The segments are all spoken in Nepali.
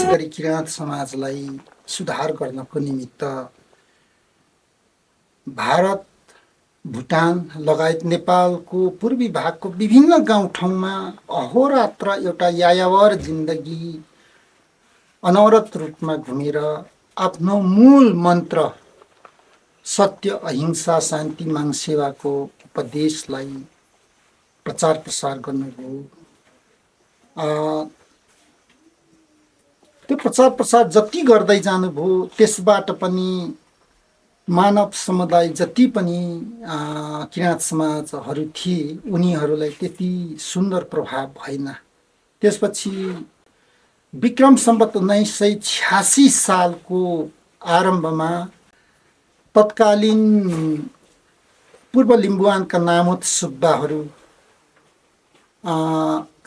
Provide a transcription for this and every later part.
गरी किराँत समाजलाई सुधार गर्नको निमित्त भारत, भुटान लगायत नेपालको पूर्वी भागको विभिन्न गाउँठाउँमा अहोरात्र एउटा यायावर जिन्दगी अनवरत रूपमा घुमेर आफ्नो मूल मन्त्र सत्य, अहिंसा, शान्ति, माङ सेवाको उपदेशलाई प्रचार प्रसार गर्नुभयो। त्यो प्रचार प्रसार जति गर्दै जानुभयो त्यसबाट पनि मानव समुदाय जति पनि किराँत समाजहरू थिए उनीहरूलाई त्यति सुन्दर प्रभाव भएन। त्यसपछि विक्रम सम्वत 1986 सालको आरम्भमा तत्कालीन पूर्व लिम्बुवानका नामुद सुब्बाहरू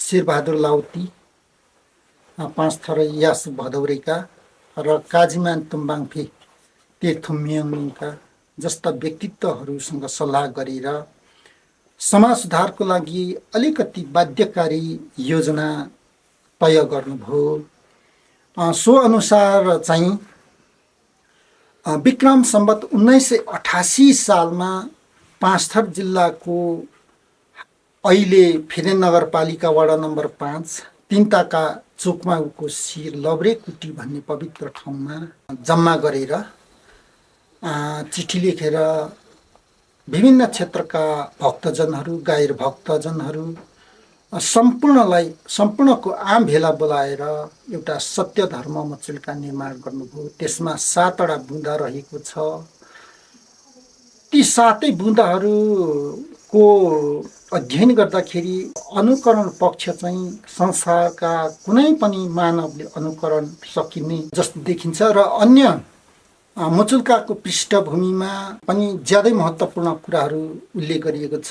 शेरबहादुर लाउती, पाँचथर यासु भदौरेका र काजीमान तुम्बाङफे तेर्थुम्याङका जस्ता व्यक्तित्वहरूसँग सल्लाह गरेर समाज सुधारको लागि अलिकति बाध्यकारी योजना तय गर्नुभयो। सो अनुसार चाहिँ विक्रम सम्वत 1988 सालमा पाँचथर जिल्लाको अहिले फेदेन नगरपालिका वडा नम्बर 5 तिनताका चोकमाको शिर लब्रेकुटी भन्ने पवित्र ठाउँमा जम्मा गरेर चिठी लेखेर विभिन्न क्षेत्रका भक्तजनहरू, गैर भक्तजनहरू सम्पूर्णको आम भेला बोलाएर एउटा सत्य धर्म मचुल्का निर्माण गर्नुभयो। त्यसमा 7वटा बुँदा रहेको छ। ती 7 बुँदाहरूको अध्ययन गर्दाखेरि अनुकरण पक्ष चाहिँ संसारका कुनै पनि मानवले अनुकरण सकिने जस्तो देखिन्छ र अन्य मुचुल्काको पृष्ठभूमिमा पनि ज्यादै महत्त्वपूर्ण कुराहरू उल्लेख गरिएको छ।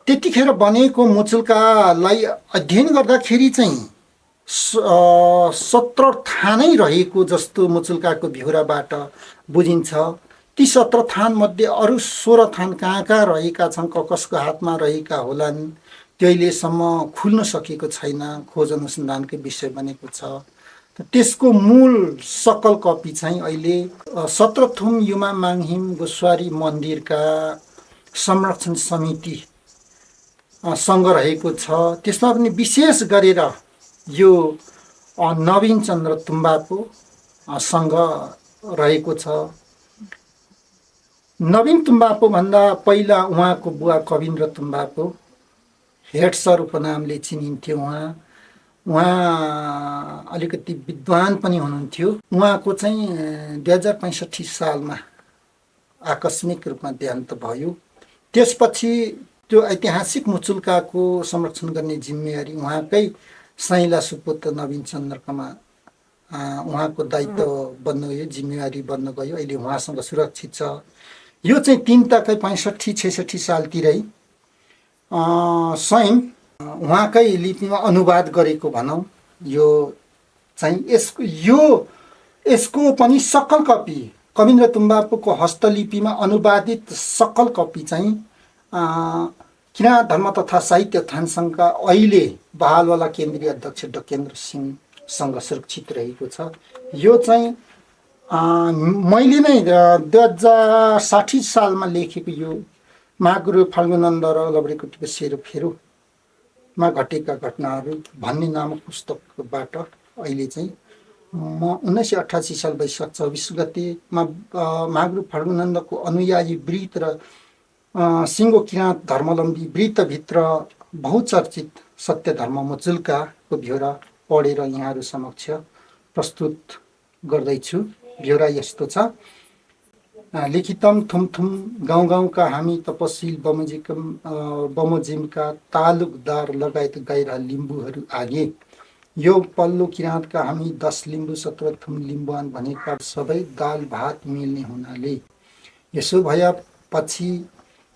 त्यतिखेर बनेको मुचुल्कालाई अध्ययन गर्दाखेरि चाहिँ 17 थानै रहेको जस्तो मुचुल्काको भ्यौराबाट बुझिन्छ। ती 17 थान मध्ये अरू 16 थान कहाँ कहाँ रहेका छन्, कसको हातमा रहेका होलान्, त्यो अहिलेसम्म खुल्न सकेको छैन, खोज अनुसन्धानकै विषय बनेको छ। त्यसको मूल सकल कपी चाहिँ अहिले 17 थुम युमा माङहिम गोस्वारी मन्दिरका संरक्षण समिति सँग रहेको छ। त्यसमा पनि विशेष गरेर यो नवीन चन्द्र तुम्बाको सँग रहेको छ। नवीन तुम्बापो भन्दा पहिला उहाँको बुवा कविन्द्र तुम्बापो हेड सर उपनामले चिनिन्थ्यो। उहाँ अलिकति विद्वान पनि हुनुहुन्थ्यो। उहाँको चाहिँ 2065 सालमा आकस्मिक रूपमा देहान्त भयो। त्यसपछि त्यो ऐतिहासिक मुचुल्काको संरक्षण गर्ने जिम्मेवारी उहाँकै साइला सुपुत्र नवीन चन्द्रकामा उहाँको दायित्व बन्न गयो, जिम्मेवारी बन्न गयो। अहिले उहाँसँग सुरक्षित छ। यो चाहिँ तिनताकै 65-66 सालतिरै स्वयं उहाँकै लिपिमा अनुवाद गरेको भनौँ। यो चाहिँ यसको पनि सकल कपी कविन्द्र तुम्बापोको हस्तलिपिमा अनुवादित सकल कपी चाहिँ किराँत धर्म तथा साहित्य थानसङ्घका अहिले बहालवाला केन्द्रीय अध्यक्ष डकेन्द्र सिंहसँग सुरक्षित रहेको छ। यो चाहिँ मैले नै 2060 सालमा लेखेको यो महागुरु फाल्गुनन्द र लब्रेकुटीको सेरोफेरोमा घटेका घटनाहरू भन्ने नामक पुस्तकबाट अहिले चाहिँ म 1988 साल वैशाख 24 गतेमा महागुरु फाल्गुनन्दको अनुयायी वृत्त र सिङ्गो किराँत धर्मावलम्बी वृत्तभित्र बहुचर्चित सत्य धर्म मुचुल्काको भ्यौरा पढेर यहाँहरू समक्ष प्रस्तुत गर्दैछु। भ्यौरा यस्तो छ। लिखितम थुमथुम गाउँ गाउँका हामी तपसिल बमोजिमका तालुकदार लगायत गैर लिम्बूहरू आगे। यो पल्लो किराँतका हामी 10 लिम्बू 17 थुम लिम्बुवान भनेका सबै दाल भात मिल्ने हुनाले यसो भएपछि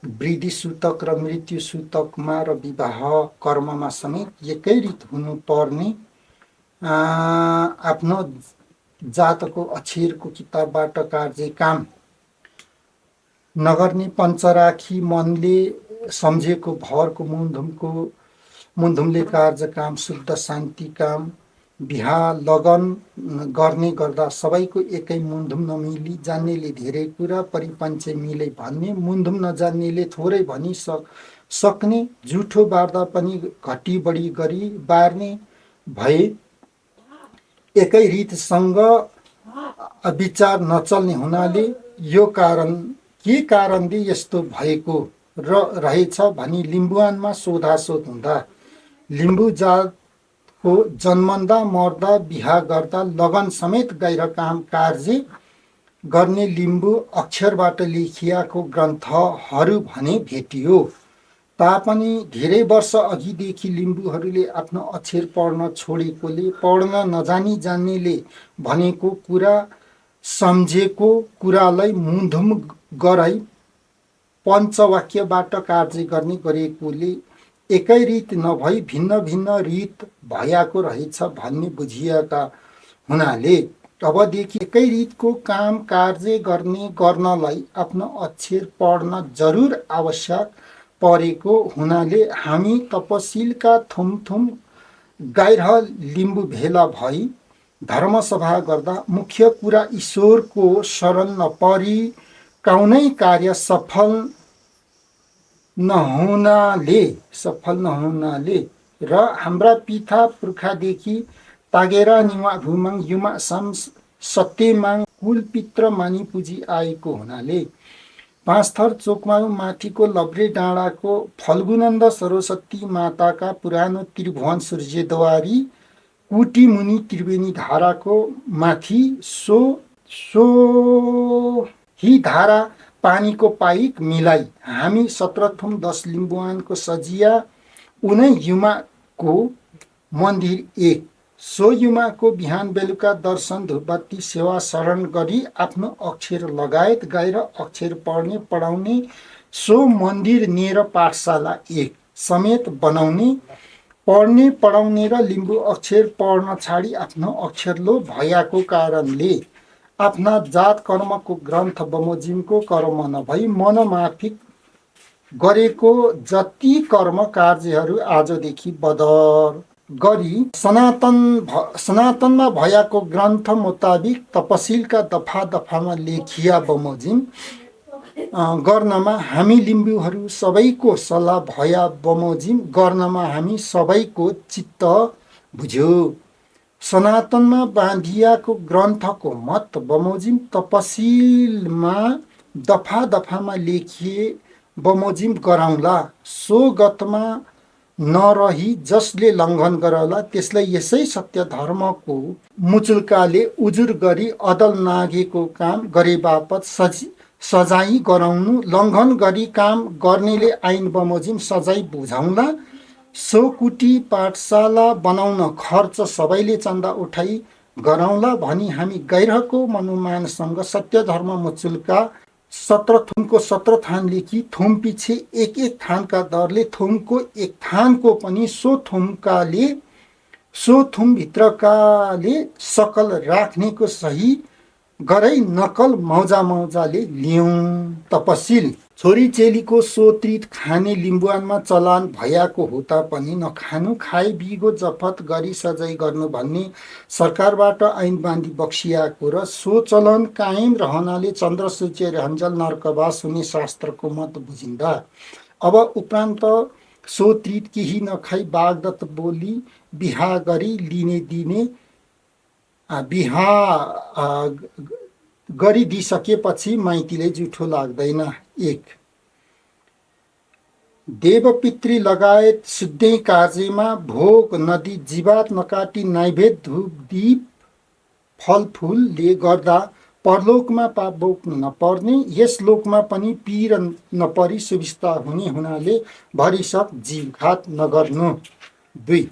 वृद्धि सूतक र मृत्यु सूतकमा र विवाह कर्ममा समेत एकै रीत हुनुपर्ने आफ्नो जातको अक्षरको किताबबाट कार्य काम नगर्ने पञ्चराखी मनले सम्झेको भरको मुन्धुमले कार्य काम शुद्ध शान्ति काम बिहा लगन गर्ने गर्दा सबैको एकै मुन्धुम नमिली, जान्नेले धेरै कुरा परिपञ्चे मिले भन्ने, मुन्धुम नजान्नेले थोरै भनी सक्ने, झुठो बार्दा पनि घटी बढी गरी बार्ने भए एकै रीतसँग विचार नचल्ने हुनाले यो के कारणले यस्तो भएको रहेछ भनी लिम्बुवानमा सोधासोध हुँदा लिम्बू जातको जन्मँदा मर्दा बिहा गर्दा लगन समेत गैर काम कार्य गर्ने लिम्बू अक्षरबाट लेखिएको ग्रन्थहरू भने भेटियो तापनि धेरै वर्ष अघिदेखि लिम्बूहरूले आफ्नो अक्षर पढ्न छोडेकोले पढ्न नजानी जान्नेले भनेको कुरा सम्झेको कुरालाई मुन्धुम गराई पञ्चवाक्यबाट कार्य गर्ने गरेकोले एकै रीत नभई भिन्न भिन्न रीत भइएको रहेछ भन्ने बुझिएका हुनाले अबदेखि एकै रीतको काम कार्य गर्नलाई आफ्नो अक्षर पढ्न जरुर आवश्यक परेको हुनाले हामी तपसिलका थुमथुम गाइरह लिम्बू भेला भई धर्मसभा गर्दा मुख्य कुरा ईश्वरको शरण नपरी काउनै कार्य सफल नहुनाले र हाम्रा पिता पुर्खादेखि तागेरा निवा भूमाङ युमा साम सत्यमाङ कुल पित्र मानि पुजी आएको हुनाले पाँचथर चोकमा माथिको लभ्रे डाँडाको फल्गुनन्द सरस्वती माताका पुरानो त्रिभुवन सूर्यद्वारी कुटी मुनि त्रिवेणी धाराको माथि ही धारा पानीको पाइक मिलाई हामी 17 10 लिम्बुवानको सजिया उनै युमाको मन्दिर एक सो युमाको बिहान बेलुका दर्शन धुपबत्ती सेवा शरण गरी आफ्नो अक्षर लगायत गएर अक्षर पढ्ने पढाउने सो मन्दिर नेर पाठशाला एक समेत बनाउने पढ्ने पढाउने र लिम्बू अक्षर पढ्न छाडी आफ्नो अक्षरलो भयाको कारणले आफ्ना जात कर्मको ग्रन्थ बमोजिमको कर्म नभई मनमाफिक गरेको जति कर्म कार्यहरू आजदेखि बदर गरी सनातनमा भयाको ग्रन्थ मुताबिक तपसिलका दफा दफामा लेखिया बमोजिम गर्नमा हामी लिम्बूहरू सबैको सल्लाह भया बमोजिम गर्नमा हामी सबैको चित्त बुझ्यो सनातनमा बाँधियाको ग्रन्थको मत बमोजिम तपसिलमा दफा दफामा लेखिए बमोजिम गराउँला सो गतमा नरही जसले लङ्घन गराउला त्यसलाई यसै सत्य धर्मको मुचुल्काले उजुर गरी अदल नागेको काम गरे बापत सजाय गराउनु लङ्घन गरी काम गर्नेले ऐन बमोजिम सजाय बुझाउँला सो कुटी पाठशाला बनाउन खर्च सबैले चन्दा उठाई गराउँला भनी हामी गैरहको मनुमानसँग सत्य धर्म मुचुल्का 17 थुमको 17 थान लेखी थुम पछि एक एक थानका दरले थुमको एक थानको पनि सो थुमभित्रकाले सकल राख्नेको सही गरै नकल मौजाले लियौँ तपसिल छोरी चेलीको सोत्रित खाने लिम्बुवानमा चलान भयाको हुँदा पनि नखानु खाए बिगो जफत गरी सजाय गर्नु भन्ने सरकारबाट ऐन बाँधी बक्सियाको र सो चलन कायम रहनाले चन्द्र सूर्य रहन्जल नरकवास हुने शास्त्रको मत बुझिँदा अब उपरान्त सोत्रित केही नखाई बागदत्त बोली बिहा गरी लिने दिने बिहा गरिदिइसकेपछि माइतीले जुठो लाग्दैन एक देवपितृ लगायत शुद्धै कार्यमा भोग नदी जीवात नकाटी नैवेद्य धूप दीप फलफुलले गर्दा परलोकमा पाप बोक्नु नपर्ने यस लोकमा पनि पीर नपरी सुविस्ता हुने हुनाले भरिसक जीवघात नगर्नु दुई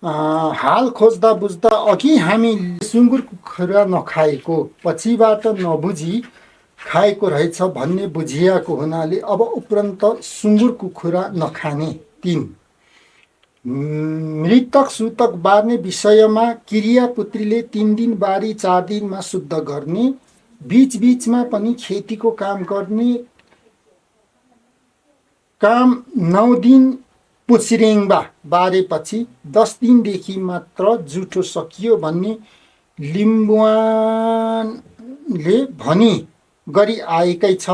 हाल खोज्दा बुझ्दा अघि हामी सुँगुर कुखुरा नखाएको पछिबाट नबुझी खाएको रहेछ भन्ने बुझिएको हुनाले अब उपरान्त सुँगुर कुखुरा नखाने तीन मृतक सुतक बार्ने विषयमा क्रिया पुत्रीले 3 दिन बारी 4 दिनमा शुद्ध गर्ने बीचमा पनि खेतीको काम गर्ने काम 9 दिन पुछिरेङ्बा बारेपछि 10 दिनदेखि मात्र जुठो सकियो भन्ने लिम्बुवानले भनी गरी आएकै छ।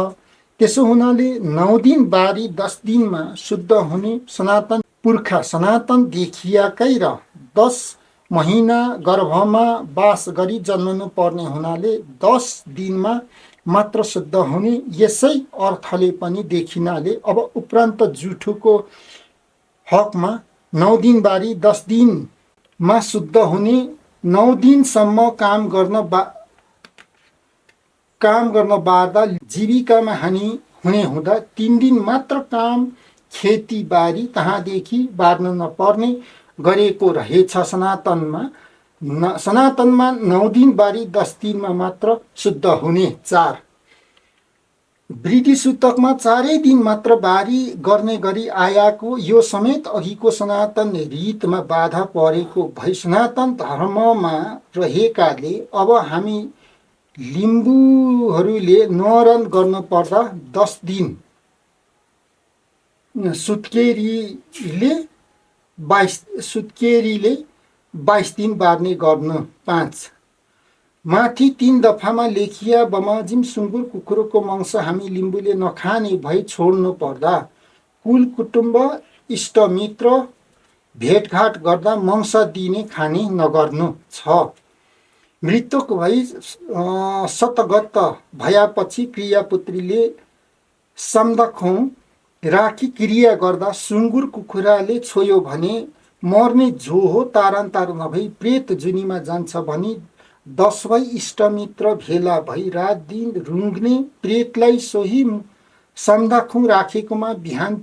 त्यसो हुनाले 9 दिन बारी 10 दिनमा शुद्ध हुने सनातन पुर्खा सनातन देखियाकै र 10 महिना गर्भमा वास गरी जन्मनु पर्ने हुनाले 10 दिनमा मात्र शुद्ध हुने यसै अर्थले पनि देखिनाले अब उपरान्त जुठोको हकमा 9 दिन बारी 10 दिनमा शुद्ध हुने, 9 दिनसम्म काम गर्न बार्दा जीविकामा हानि हुने हुँदा 3 दिन मात्र काम खेतीबारी तहाँदेखि बार्न नपर्ने गरेको रहेछ। सनातनमा 9 दिन बारी 10 दिनमा मात्र शुद्ध हुने। 4 ब्रिटिस सूतकमा 4 दिन मात्र बारी गर्ने गरी आएको यो समेत अघिको सनातन रीतमा बाधा परेको भई सनातन धर्ममा रहेकाले अब हामी लिम्बूहरूले न्वारन गर्नुपर्दा 10 दिन, सुत्केरीले 22 दिन बार्ने गर्नु। 5 माथि 3 दफामा लेखिया बमोजिम सुँगुर कुखुरोको मांस हामी लिम्बूले नखाने भई छोड्नु पर्दा कुल कुटुम्ब इष्टमित्र भेटघाट गर्दा मांस दिने खाने नगर्नु। 6 मृतक भई शतगत भएपछि क्रियापुत्रीले सम्दखौँ राखी क्रिया गर्दा सुँगुर कुखुराले छोयो भने मर्ने जो हो तारान्तार नभई प्रेत जुनीमा जान्छ भनी 10 इष्टमित्र भेला भई रात दिन रुङ्ग्ने प्रेतलाई सोही सम्दखौँ राखेकोमा बिहान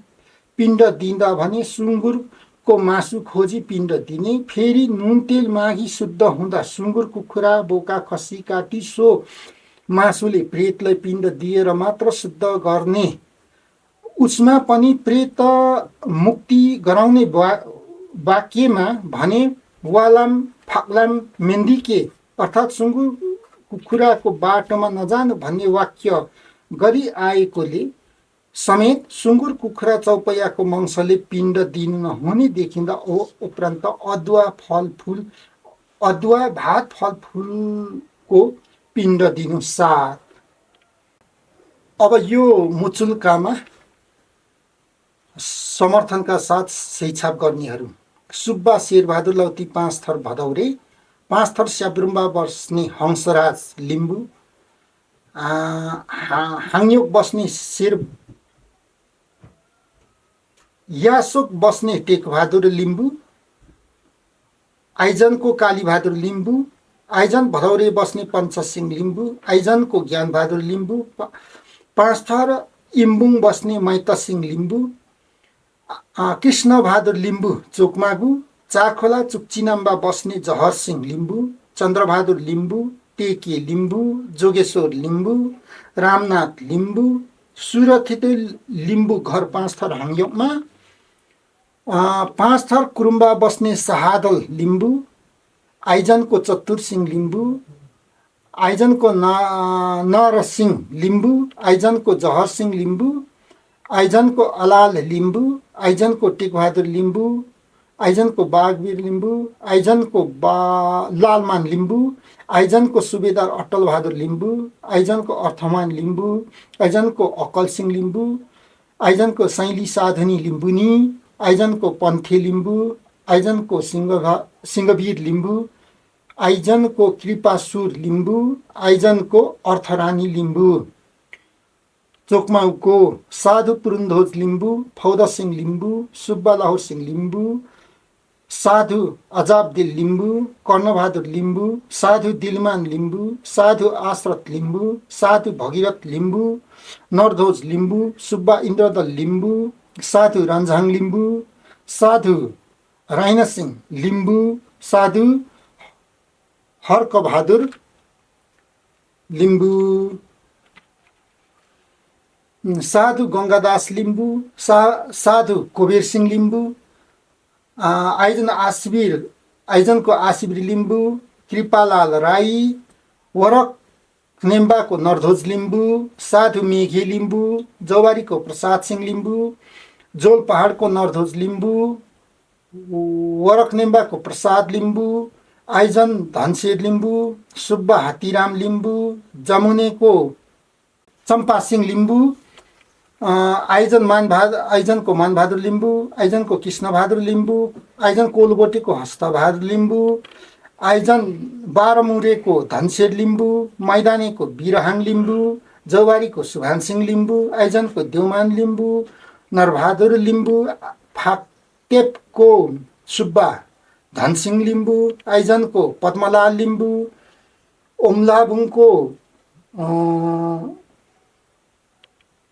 पिण्ड दिँदा भने सुँगुरको मासु खोजी पिण्ड दिने। फेरि नुन तेल मागी शुद्ध हुँदा सुँगुर कुखुरा बोका खसी काटी सो मासुले प्रेतलाई पिण्ड दिएर मात्र शुद्ध गर्ने। उसमा पनि प्रेत मुक्ति गराउने वाक्यमा भने वालाम फाक्लाम मेन्दिके अर्थात् सुँगुर कुखुराको बाटोमा नजानु भन्ने वाक्य गरी आएकोले समेत सुँगुर कुखुरा चौपैयाको मांसले पिण्ड दिनु नहुने देखिँदा उपरान्त अदुवा भात फलफुलको पिण्ड दिनु। 7 अब यो मुचुल्कामा समर्थनका साथ सहीछाप गर्नेहरू सुब्बा शेरबहादुर लौती 5 थर भदौरे, 5 थर स्याब्रुम्बा बस्ने हंसराज लिम्बू, हाङयोक बस्ने यासोक बस्ने टेकबहादुर लिम्बू, आइजनको कालीबहादुर लिम्बू, आइजन भदौरे बस्ने पञ्चसिंह लिम्बू, आइजनको ज्ञानबहादुर लिम्बू, 5 थर इम्बुङ बस्ने मैतसिंह लिम्बू, कृष्णबहादुर लिम्बू चोकमागु, चारखोला चुक्चिनाम्बा बस्ने जहरसिंह लिम्बू, चन्द्रबहादुर लिम्बू, टेके लिम्बू, जोगेश्वर लिम्बू, रामनाथ लिम्बू, सुरथित लिम्बू घर 5 थर हाङयोकमा, 5 थर कुरुम्बा बस्ने शहादल लिम्बू, आइजनको चतुरसिंह लिम्बू, आइजनको नरसिंह लिम्बू, आइजनको जहरसिंह लिम्बू, आइजनको अलाल लिम्बू, आइजनको टेकबहादुर लिम्बू, आइजनको बागवीर लिम्बू, आइजनको लालमान लिम्बू, आइजनको सुबेदार अट्टल बहादुर लिम्बू, आइजनको अर्थमान लिम्बू, आइजनको अकल सिंह लिम्बू, आइजनको सैली साधनी लिम्बुनी, आइजनको पन्थे लिम्बू, आइजनको सिंहवीर लिम्बू, आइजनको कृपासुर लिम्बू, आइजनको अर्थरानी लिम्बू, चोकमाउको साधु पुरुन्धोज लिम्बू, फौदा सिंह लिम्बू, सुब्बा लाहुर सिंह लिम्बू, साधु अजाबदिल लिम्बू, कर्णबहादुर लिम्बू, साधु दिलमान लिम्बू, साधु आश्रत लिम्बू, साधु भगीरथ लिम्बू, नरध्वज लिम्बू, सुब्बा इन्द्रदल लिम्बू, साधु रन्झाङ लिम्बू, साधु राइनसिंह लिम्बू, साधु हर्कबहादुर लिम्बू, साधु गङ्गादास लिम्बू, साधु कुबेर सिंह लिम्बू, आइजनको आशिबिर लिम्बू, कृपालाल राई, वरक नेम्बाको नरध्वज लिम्बू, साधु मेघे लिम्बू, जौबारीको प्रसाद सिंह लिम्बू, जोल पहाडको नरध्वज लिम्बू, वरकनेम्बाको प्रसाद लिम्बू, आइजन धनशेर लिम्बू, सुब्बा हातीराम लिम्बू, जमुनेको चम्पासिंह लिम्बू, आइजनको मानबहादुर लिम्बू, आइजनको कृष्णबहादुर लिम्बू, आइजन कोलबोटेको हस्तबहादुर लिम्बू, आइजन बाह्रमुरेको धनशेर लिम्बू, मैदानेको वीरहाङ लिम्बू, जौवारीको सुभान सिंह लिम्बू, आइजनको देउमान लिम्बू, नरबहादुर लिम्बू, फाक्टेपको सुब्बा धनसिंह लिम्बू, आइजनको पद्मलाल लिम्बू, ओम्लाबुङको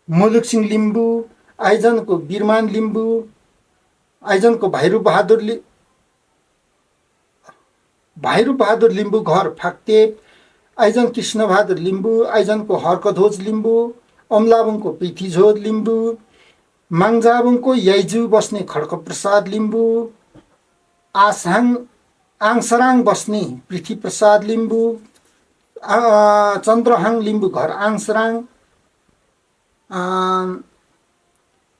मुलुक सिंह लिम्बू, आइजनको बिरमान लिम्बू, आइजनको भाइरू बहादुर लिम्बू घर फाक्टेप, आइजन कृष्णबहादुर लिम्बू, आइजनको हर्कध्वज लिम्बू, अमलाबुङको पृथ्वीझोज लिम्बू, माङजाबुङको याइजु बस्ने खड्कप्रसाद लिम्बू, आङसराङ बस्ने पृथ्वीप्रसाद लिम्बू, चन्द्रहाङ लिम्बू घर आङसराङ।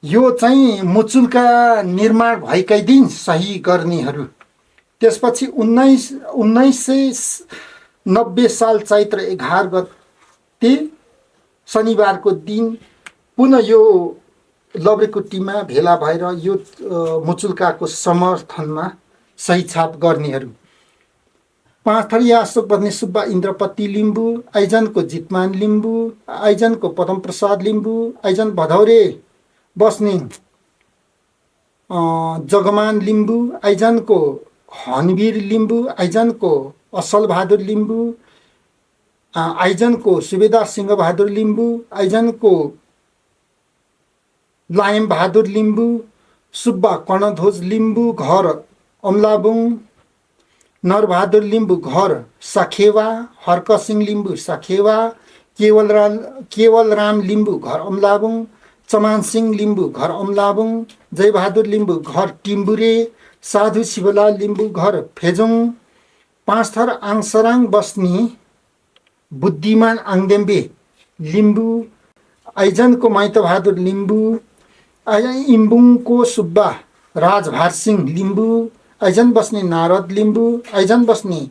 यो चाहिँ मुचुल्का निर्माण भएकै दिन सही गर्नेहरू। त्यसपछि 1990 साल चैत्र 11 गते शनिबारको दिन पुनः यो लब्रेकुट्टीमा भेला भएर यो मुचुल्काको समर्थनमा सही छाप गर्नेहरू। पाँचथरिया अशोक बस्ने सुब्बा इन्द्रपति लिम्बू, आइजनको जितमान लिम्बू, आइजनको पदमप्रसाद लिम्बू, आइजन भदौरे बस्ने जगमान लिम्बू, आइजनको हनवीर लिम्बू, आइजनको असल बहादुर लिम्बू, आइजनको सुबेदार सिंह बहादुर लिम्बू, आइजनको लायम बहादुर लिम्बू, सुब्बा कर्णध्वज लिम्बू घर अमलाबुङ, नरबहादुर लिम्बू घर सखेवा, हर्कसिंह लिम्बू सखेवा, केवलराम लिम्बू घर अमलाबुङ, चमान सिंह लिम्बू घर अमलाबुङ, जयबहादुर लिम्बू घर टिम्बुरे, साधु शिवलाल लिम्बू घर फेजोङ, पाँचथर आङसराङ बस्ने बुद्धिमान आङदेम्बे लिम्बू, आइजनको माइतबहादुर लिम्बू, इम्बुङको सुब्बा राजभार सिंह लिम्बू, आइजन बस्ने नारद लिम्बू, आइजन बस्ने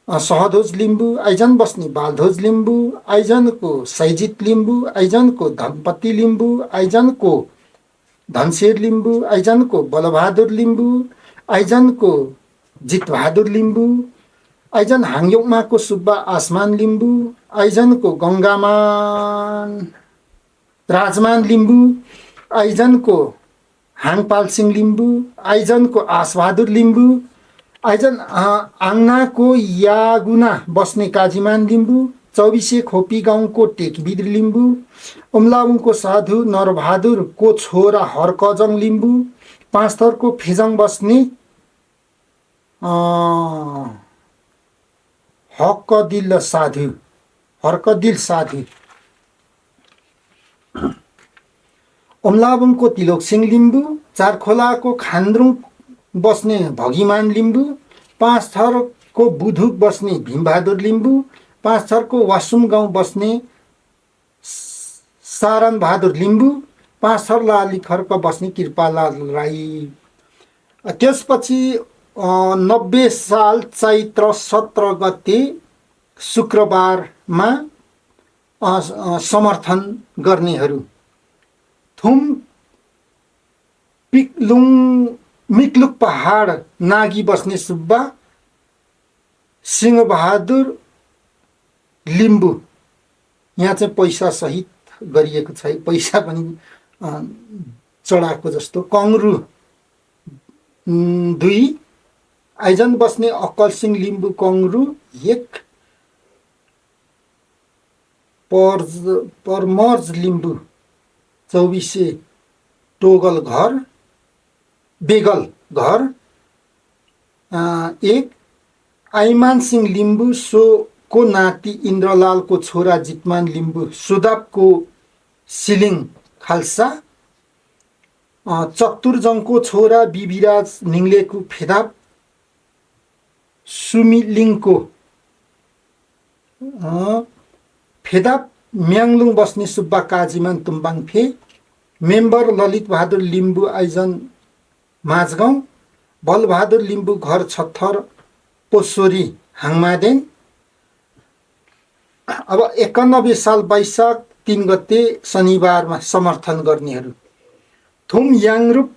सहध्वज लिम्बू, आइजन बस्ने बालध्वज लिम्बू, आइजनको सैजित लिम्बू, आइजनको धनपति लिम्बू, आइजनको धनशेर लिम्बू, आइजनको बलबहादुर लिम्बू, आइजनको जितबहादुर लिम्बू, आइजन हाङयोङमाको सुब्बा आसमान लिम्बू, आइजनको गङ्गामान राजमान लिम्बू, आइजनको हाङपाल सिंह लिम्बू, आइजनको आसबहादुर लिम्बू, आइजन आङ्नाको यागुना बस्ने काजीमान लिम्बू, चौबिसे खोपी गाउँको टेकवीर लिम्बू, अमलाबुङको साधु नरबहादुरको छोरा हर्कजङ लिम्बू, पाँचथरको फेजङ बस्ने हर्कदिल साधु, अमलाबुङको तिलोक सिंह लिम्बू, चारखोलाको खान्द्रुङ बस्ने भगिमान लिम्बू, पाँचथरको बुधुक बस्ने भीमबहादुर लिम्बू, पाँचथरको वासुम गाउँ बस्ने सारन बहादुर लिम्बू, पाँचथर लाली खर्क बस्ने कृपालाल राई। त्यसपछि 90 साल चैत्र 17 गते शुक्रबारमा समर्थन गर्नेहरू। थुम मिक्लुक पहाड नागी बस्ने सुब्बा सिंहबहादुर लिम्बू, यहाँ चाहिँ पैसा सहित गरिएको छ, पैसा पनि चढाएको जस्तो। कङ्रु 2, आइजन बस्ने अक्कल सिंह लिम्बू कङ्रु 1, परमर्ज लिम्बू 24 टोगल घर बेगल घर 1, आइमान सिंह लिम्बू को नाति इन्द्रलालको छोरा जितमान लिम्बू सुदापको सिलिङ खालसा, चतुर्जङको छोरा बिबिराज निङ्लेको फेदाप, सुमिलिङको फेदाप म्याङलुङ बस्ने सुब्बा काजीमान तुम्बाङफे, मेम्बर ललित बहादुर लिम्बू आइजन माझगाउँ, बलबहादुर लिम्बू घर छत्थर पोस्वरी हाङमादेन। अब 91 साल वैशाख 3 गते शनिबारमा समर्थन गर्नेहरू: थुम याङरूप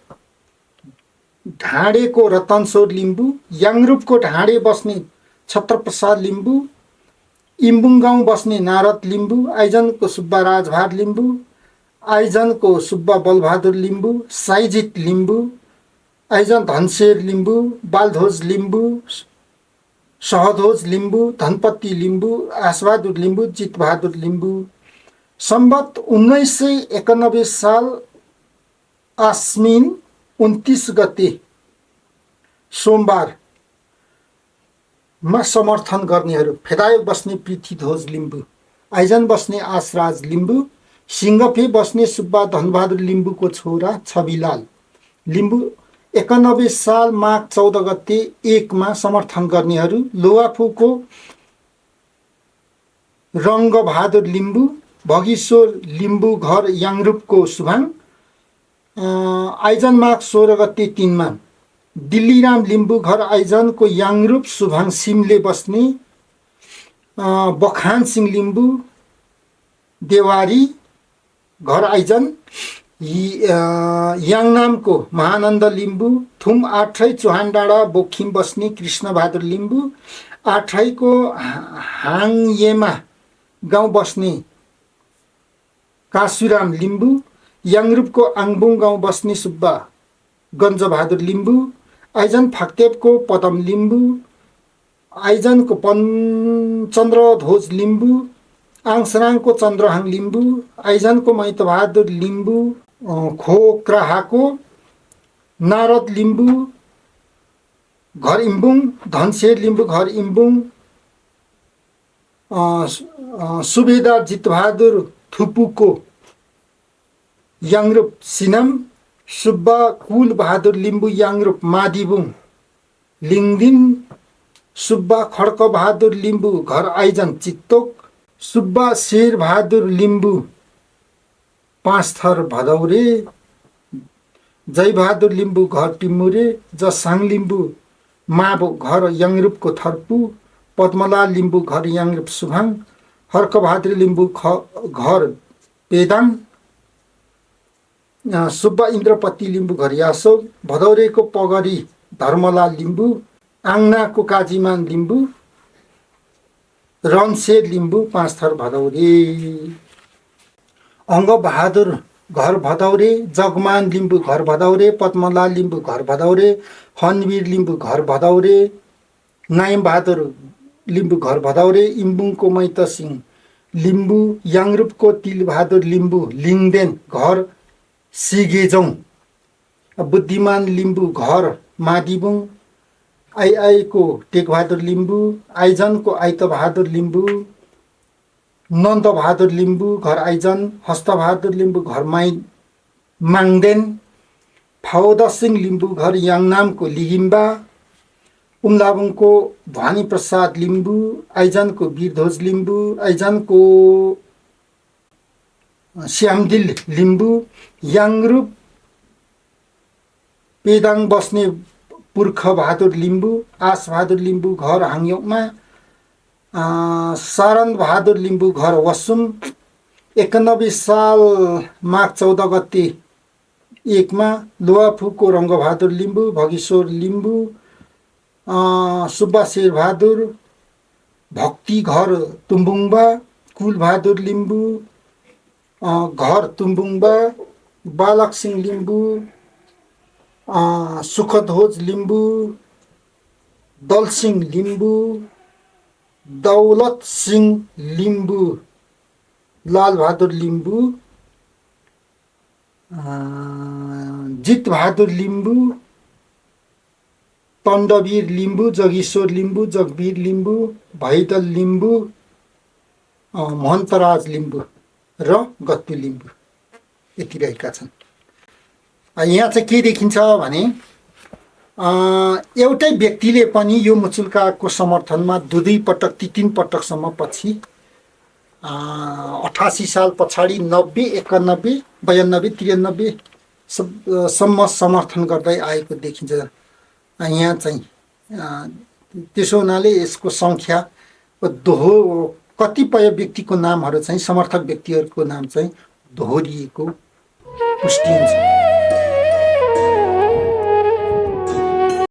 ढाडेको रतनश्वर लिम्बू, याङरूपको ढाडे बस्ने छत्रप्रसाद लिम्बू, इम्बुङ गाउँ बस्ने नारद लिम्बू, आइजनको सुब्बा राजभार लिम्बू, आइजनको सुब्बा बलबहादुर लिम्बू, साइजित लिम्बू, आइजन धनशेर लिम्बू, बालध्वज लिम्बू, सहध्वज लिम्बू, धनपति लिम्बू, आशबहादुर लिम्बू, जितबहादुर लिम्बू। सम्बत 1991 साल आश्विन 29 गते सोमबार मा समर्थन गर्नेहरू: फेदायक बस्ने पृथ्वीध्वज लिम्बू, आइजन बस्ने आशराज लिम्बू, सिंगफे बस्ने सुब्बा धनबहादुर लिम्बूको छोरा छविलाल लिम्बू। 91 साल माघ 14 गते 1 मा समर्थन गर्नेहरू: लोवाफुको रङ्गबहादुर लिम्बू, भगीश्वर लिम्बू घर याङरूपको सुभाङ, आइजन माघ 16 गते 3 मा दिल्लीराम लिम्बू घर आइजनको याङरूप सुभाङ सिमले बस्ने, बखान सिंह लिम्बू देवारी घर आइजन याङनामको महानन्द लिम्बू, थुम आठै चौहान डाँडा बोखिम बस्ने कृष्णबहादुर लिम्बू, आठैको हाङयेमा गाउँ बस्ने काशुराम लिम्बू, याङरूपको आङबुङ गाउँ बस्ने सुब्बा गन्जबहादुर लिम्बू, आइजन फाक्तेपको पदम लिम्बू, आइजनको चन्द्रध्वज लिम्बू, आङसराङको चन्द्रहाङ लिम्बू, आइजनको मैतबहादुर लिम्बू, खोक्राहाको नारद लिम्बू घर इम्बुङ, धनशेर लिम्बू घर इम्बुङ, सुबेदार जितबहादुर थुपुको याङरूप सिनम, सुब्बा कुल बहादुर लिम्बू याङरूप मादिबुङ लिङदिन, सुब्बा खड्कबहादुर लिम्बू घर आइजन चित्तोक, सुब्बा शेरबहादुर लिम्बू पाँचथर भदौरे, जयबहादुर लिम्बू घर टिमुरे, जसाङ लिम्बू माबो घर याङरूपको थर्पु, पद्मलाल लिम्बू घर याङरूप सुभाङ, हर्कबहादुर लिम्बू घर पेदाङ, सुब्बा इन्द्रपति लिम्बू घर यासोग, भदौरेको पगरी धर्मलाल लिम्बू, आङनाको काजीमान लिम्बू, रनशेर लिम्बू पाँचथर भदौरे, अङ्गबहादुर घर भदौरे, जगमान लिम्बू घर भदौरे, पद्मलाल लिम्बू घर भदौरे, हनवीर लिम्बू घर भदौरे, नायमबहादुर लिम्बू घर भदौरे, इम्बुङको मैत सिंह लिम्बू, याङरूपको तिलबहादुर लिम्बू लिङदेन घर सिगेजोङ, बुद्धिमान लिम्बू घर मादिबुङ, आइआईको टेकबहादुर लिम्बू, आइजनको आइतबहादुर लिम्बू, नन्दबहादुर लिम्बू घर आइजन, हस्तबहादुर लिम्बू घर माङदेन, फाउदसिंह लिम्बू घर याङनामको लिगिम्बा, उम्लाबुङको भवानी प्रसाद लिम्बू, आइजनको वीरध्वज लिम्बू, आइजनको श्यामदिल लिम्बू, याङरूप पेदाङ बस्ने पुर्ख बहादुर लिम्बू, आशबहादुर लिम्बू घर हाङयोकमा, शरण बहादुर लिम्बू घर वसुम। 91 साल माघ 14 गते 1 मा लुवाफुको रङ्गबहादुर लिम्बू, भगीश्वर लिम्बू, सुब्बा शेरबहादुर भक्ति घर तुम्बुङबा, कुलबहादुर लिम्बू घर तुम्बुङबा, बालक सिंह लिम्बू, सुखध्वज लिम्बू, दलसिंह लिम्बू, दौलत सिंह लिम्बू, लालबहादुर लिम्बू, जितबहादुर लिम्बू, तण्डवीर लिम्बू, जगीश्वर लिम्बू, जगवीर लिम्बू, भैदल लिम्बू, महन्तराज लिम्बू र गत्तु लिम्बू यति रहेका छन्। यहाँ चाहिँ के देखिन्छ भने एउटै व्यक्तिले पनि यो मुचुल्काको समर्थनमा दुई पटक 3 पटकसम्म पछि 88 साल पछाडि 90, 91, 92, 93 सम्म समर्थन गर्दै आएको देखिन्छ। यहाँ चाहिँ त्यसो हुनाले यसको सङ्ख्या कतिपय व्यक्तिको नामहरू चाहिँ समर्थक व्यक्तिहरूको नाम चाहिँ दोहोरिएको पुष्टि हुन्छ।